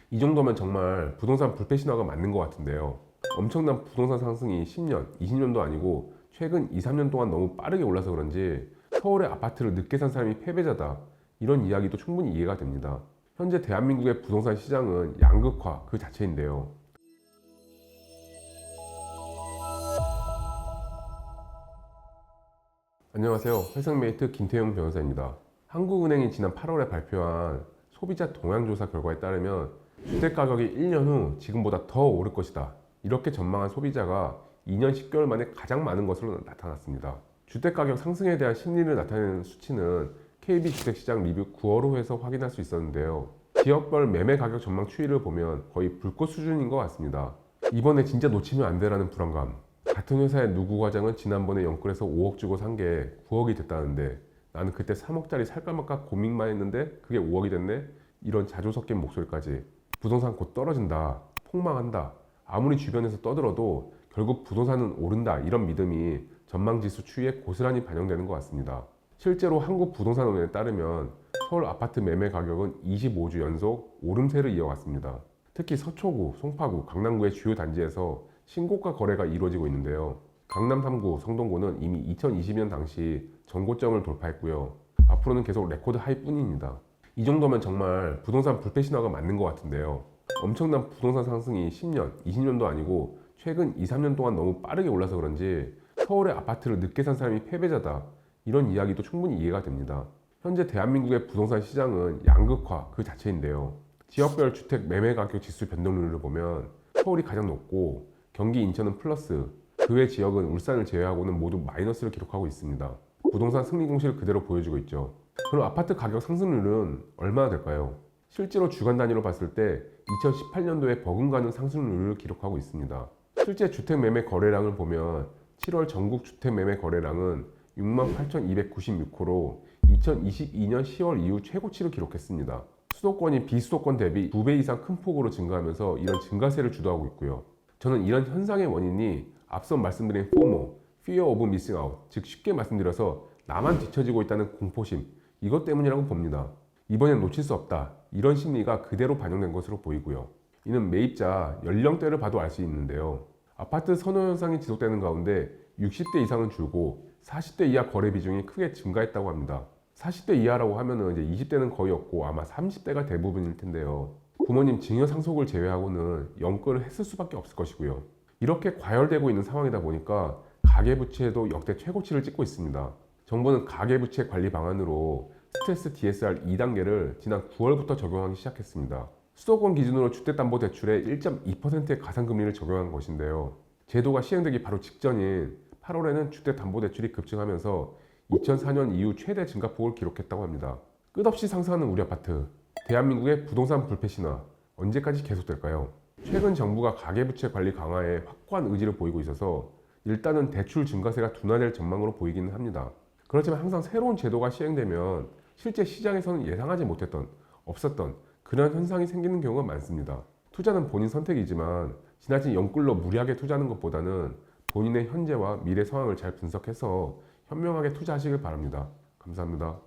이 정도면 정말 부동산 불패 신화가 맞는 것 같은데요. 엄청난 부동산 상승이 10년, 20년도 아니고 최근 2, 3년 동안 너무 빠르게 올라서 그런지 서울의 아파트를 늦게 산 사람이 패배자다. 이런 이야기도 충분히 이해가 됩니다. 현재 대한민국의 부동산 시장은 양극화 그 자체인데요. 안녕하세요. 회생메이트 김태용 변호사입니다. 한국은행이 지난 8월에 발표한 소비자 동향조사 결과에 따르면 주택가격이 1년 후 지금보다 더 오를 것이다. 이렇게 전망한 소비자가 2년 10개월 만에 가장 많은 것으로 나타났습니다. 주택가격 상승에 대한 심리를 나타내는 수치는 KB주택시장 리뷰 9월 호에서 확인할 수 있었는데요. 지역별 매매 가격 전망 추이를 보면 거의 불꽃 수준인 것 같습니다. 이번에 진짜 놓치면 안 되라는 불안감. 같은 회사의 누구 과장은 지난번에 영끌에서 5억 주고 산 게 9억이 됐다는데 나는 그때 3억짜리 살까 말까 고민만 했는데 그게 5억이 됐네? 이런 자조 섞인 목소리까지. 부동산 곧 떨어진다. 폭망한다. 아무리 주변에서 떠들어도 결국 부동산은 오른다. 이런 믿음이 전망지수 추이에 고스란히 반영되는 것 같습니다. 실제로 한국부동산원에 따르면 서울 아파트 매매 가격은 25주 연속 오름세를 이어갔습니다. 특히 서초구, 송파구, 강남구의 주요 단지에서 신고가 거래가 이루어지고 있는데요. 강남 3구, 성동구는 이미 2020년 당시 전고점을 돌파했고요. 앞으로는 계속 레코드 하이 뿐입니다. 이 정도면 정말 부동산 불패 신화가 맞는 것 같은데요. 엄청난 부동산 상승이 10년, 20년도 아니고 최근 2, 3년 동안 너무 빠르게 올라서 그런지 서울의 아파트를 늦게 산 사람이 패배자다. 이런 이야기도 충분히 이해가 됩니다. 현재 대한민국의 부동산 시장은 양극화 그 자체인데요. 지역별 주택 매매 가격 지수 변동률을 보면 서울이 가장 높고 경기 인천은 플러스, 그 외 지역은 울산을 제외하고는 모두 마이너스를 기록하고 있습니다. 부동산 승리 공시를 그대로 보여주고 있죠. 그럼 아파트 가격 상승률은 얼마나 될까요? 실제로 주간 단위로 봤을 때 2018년도에 버금가는 상승률을 기록하고 있습니다. 실제 주택 매매 거래량을 보면 7월 전국 주택 매매 거래량은 68,296호로 2022년 10월 이후 최고치를 기록했습니다. 수도권이 비수도권 대비 2배 이상 큰 폭으로 증가하면서 이런 증가세를 주도하고 있고요. 저는 이런 현상의 원인이 앞서 말씀드린 FOMO, Fear of Missing Out, 즉 쉽게 말씀드려서 나만 뒤처지고 있다는 공포심, 이것 때문이라고 봅니다. 이번엔 놓칠 수 없다. 이런 심리가 그대로 반영된 것으로 보이고요. 이는 매입자 연령대를 봐도 알 수 있는데요. 아파트 선호 현상이 지속되는 가운데 60대 이상은 줄고 40대 이하 거래 비중이 크게 증가했다고 합니다. 40대 이하라고 하면은 이제 20대는 거의 없고 아마 30대가 대부분일 텐데요. 부모님 증여 상속을 제외하고는 영끌을 했을 수밖에 없을 것이고요. 이렇게 과열되고 있는 상황이다 보니까 가계부채도 역대 최고치를 찍고 있습니다. 정부는 가계부채 관리 방안으로 스트레스 DSR 2단계를 지난 9월부터 적용하기 시작했습니다. 수도권 기준으로 주택담보대출에 1.2%의 가산금리를 적용한 것인데요. 제도가 시행되기 바로 직전인 8월에는 주택담보대출이 급증하면서 2004년 이후 최대 증가폭을 기록했다고 합니다. 끝없이 상승하는 우리 아파트. 대한민국의 부동산 불패 신화 언제까지 계속될까요? 최근 정부가 가계부채 관리 강화에 확고한 의지를 보이고 있어서 일단은 대출 증가세가 둔화될 전망으로 보이기는 합니다. 그렇지만 항상 새로운 제도가 시행되면 실제 시장에서는 예상하지 못했던, 없었던 그런 현상이 생기는 경우가 많습니다. 투자는 본인 선택이지만 지나친 영끌로 무리하게 투자하는 것보다는 본인의 현재와 미래 상황을 잘 분석해서 현명하게 투자하시길 바랍니다. 감사합니다.